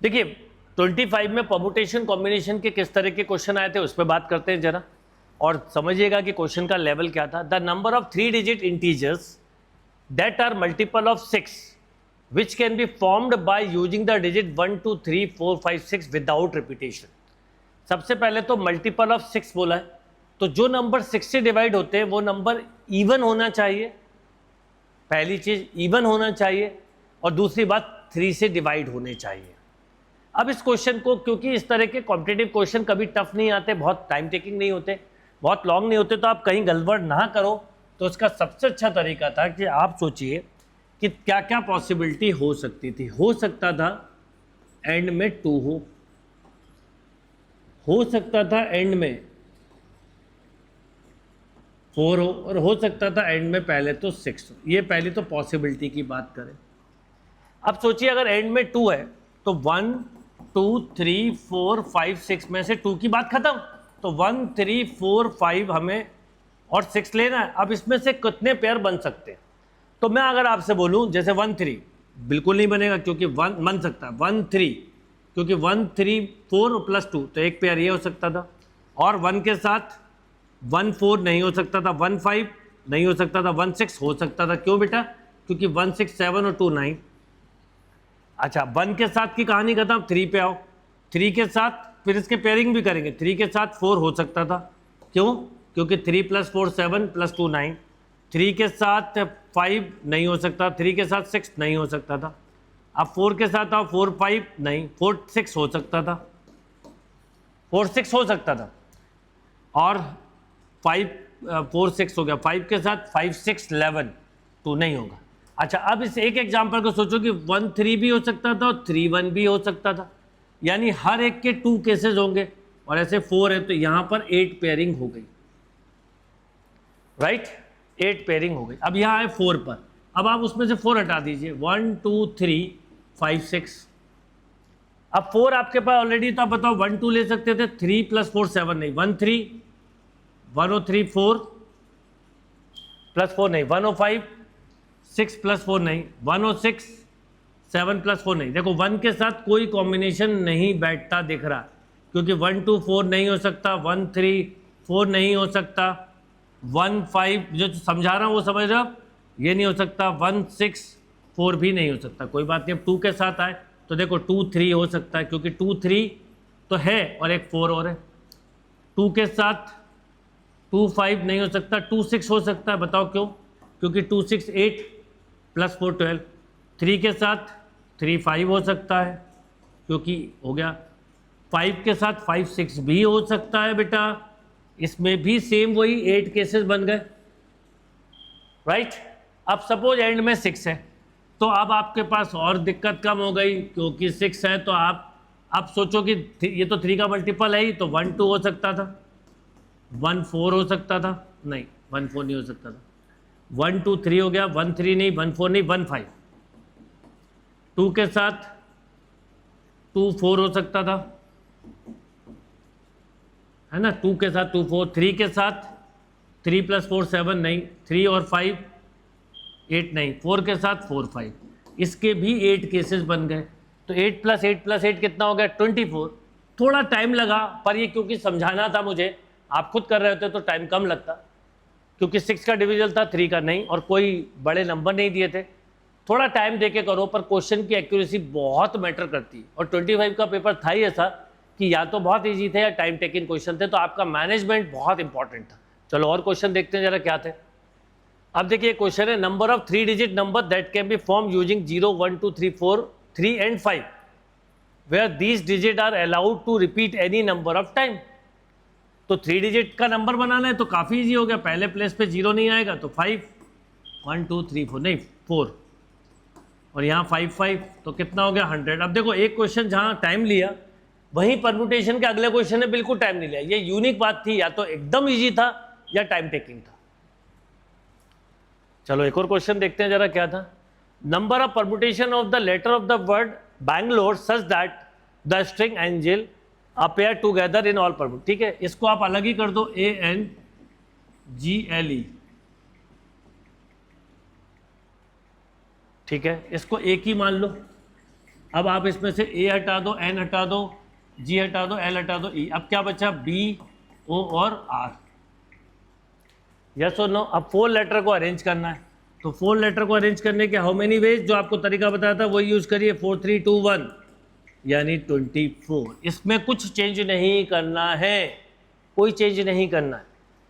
देखिए 25 में permutation combination के किस तरह के क्वेश्चन आए थे उस पर बात करते हैं जरा, और समझिएगा कि क्वेश्चन का लेवल क्या था। The number of 3 digit integers that are multiple of 6 which can be formed by using the digit 1 2 3 4 5 6 without repetition. सबसे पहले तो मल्टीपल ऑफ 6 बोला है, तो जो नंबर 6 से डिवाइड होते हैं वो नंबर इवन होना चाहिए, पहली चीज इवन होना चाहिए, और दूसरी बात 3 से डिवाइड होने चाहिए। अब इस क्वेश्चन को, क्योंकि इस तरह के कॉम्पिटिटिव क्वेश्चन कभी टफ नहीं आते, बहुत टाइम टेकिंग नहीं होते, बहुत लॉन्ग नहीं होते, तो आप कहीं गड़बड़ ना करो, तो उसका सबसे अच्छा तरीका था कि आप सोचिए कि क्या क्या पॉसिबिलिटी हो सकती थी। हो सकता था एंड में 2 हो सकता था एंड में 4 हो, और हो सकता था एंड में पहले तो 6 हो। ये पहली तो पॉसिबिलिटी की बात करें। अब सोचिए अगर एंड में 2 है तो 1 2 3 4 5 6 में से 2 की बात खत्म, तो 1 3 4 5 हमें और 6 लेना है। अब इसमें से कितने पेयर बन सकते हैं? तो मैं अगर आपसे बोलूं जैसे 1 3 बिल्कुल नहीं बनेगा, क्योंकि 1 बन सकता है 1 3, क्योंकि 1 3 4 प्लस 2 तो एक पेयर ये हो सकता था, और 1 के साथ 1 4 नहीं हो सकता था, 1 5 नहीं हो सकता था, 1 6 हो सकता था। क्यों बेटा? क्योंकि 1 6 7 और 2 9। अच्छा 1 के साथ की कहानी खत्म, 3 पे आओ। 3 के साथ फिर इसके पेयरिंग भी करेंगे, 3 के साथ 4 हो सकता था। क्यों? क्योंकि 3 + 4 7 + 2 9। 3 के साथ 5 नहीं हो सकता, 3 के साथ 6 नहीं हो सकता था। अब 4 के साथ आओ, 4 5 नहीं, 4 6 हो सकता था, 4 6 हो सकता था, और 5 4 6 हो गया। 5 के साथ 5 6 11 2 नहीं होगा। अच्छा अब इस एक एग्जाम्पल को सोचो कि 1 3 भी हो सकता था और 3 1 भी हो सकता था, यानी हर एक के 2 केसेस होंगे, और ऐसे 4 है तो यहां पर 8 पेयरिंग हो गई, राइट? 8 पेयरिंग हो गई। अब यहां है 4 पर, अब आप उसमें से 4 हटा दीजिए, 1 2 3 5 6। अब 4 आपके पास ऑलरेडी, तो आप बताओ 1 2 ले सकते थे, 3 + 4 7 नहीं, 1 3 1 3 4 + 4 नहीं, 1 5 6 + 4 नहीं, 1 6 7 + 4 नहीं। देखो 1 के साथ कोई कॉम्बिनेशन नहीं बैठता दिख रहा, क्योंकि 1 2 4 नहीं हो सकता, 1 3 4 नहीं हो सकता, 1 5 जो समझा रहा हूँ वो समझ रहे हो, ये नहीं हो सकता, 1 6 4 भी नहीं हो सकता। कोई बात नहीं, अब 2 के साथ आए तो देखो 2 3 हो सकता है, क्योंकि 2 3 तो है और एक 4 और है। 2 के साथ 2 5 नहीं हो सकता, 2 6 हो सकता है, बताओ क्यों? क्योंकि 2 6 8 + 4 12। 3 के साथ 3 5 हो सकता है, क्योंकि हो गया। 5 के साथ 5 6 भी हो सकता है बेटा, इसमें भी सेम वही 8 केसेस बन गए, राइट? अब सपोज एंड में 6 है, तो अब आपके पास और दिक्कत कम हो गई, क्योंकि 6 है तो आप सोचो कि ये तो 3 का मल्टीपल है ही, तो 1 2 हो सकता था, 1 4 हो सकता था, नहीं 1 4 नहीं हो सकता था, 1 2 3 हो गया, 1 3 नहीं, 1 4 नहीं, 1 5। 2 के साथ 2 4 हो सकता था, है ना? 2 के साथ 2 4। 3 के साथ 3 + 4 7 नहीं, 3 और 5 8 नहीं, 4 के साथ 4 5, इसके भी 8 केसेस बन गए। तो 8 + 8 + 8 कितना हो गया? 24। थोड़ा टाइम लगा, पर ये क्योंकि समझाना था मुझे, आप खुद कर रहे होते तो टाइम कम लगता, क्योंकि 6 का डिविजन था 3 का नहीं, और कोई बड़े नंबर नहीं दिए थे। थोड़ा टाइम देके करो, पर क्वेश्चन की एक्यूरेसी बहुत मैटर करती है, और 25 का पेपर था ही ऐसा कि या तो बहुत ईजी थे या टाइम टेकिंग क्वेश्चन थे, तो आपका मैनेजमेंट बहुत इंपॉर्टेंट था। चलो और क्वेश्चन देखते हैं जरा क्या थे। अब देखिए क्वेश्चन है, number of 3 digit number that can be form using 0 1 2 3 4 3 and 5 where these digit are allowed to repeat any number of time. तो 3 डिजिट का नंबर बनाना है तो काफ़ी इजी हो गया, पहले प्लेस पे 0 नहीं आएगा तो 5 1 2 3 4 नहीं 4, और यहाँ 5 5, तो कितना हो गया 100। अब देखो एक क्वेश्चन जहाँ टाइम लिया, वहीं परम्यूटेशन के अगले क्वेश्चन ने बिल्कुल टाइम नहीं लिया। ये यूनिक बात थी, या तो एकदम ईजी था या टाइम टेकिंग था। चलो एक और क्वेश्चन देखते हैं जरा क्या था। Number of permutation of the letter of the word Bangalore such that the string angel appear together in all permute. ठीक है, इसको आप अलग ही कर दो, ANGLE, ठीक है, इसको एक ही मान लो। अब आप इसमें से ए हटा दो, एन हटा दो, जी हटा दो, एल हटा दो, ई। अब क्या बचा? बी, ओ और आर। यस और नो? अब 4 लेटर को अरेंज करना है, तो 4 लेटर को अरेंज करने के हाउ मेनी वेज, जो आपको तरीका बताया था वही यूज़ करिए, 4 3 2 1 यानी 24। इसमें कुछ चेंज नहीं करना है, कोई चेंज नहीं करना है।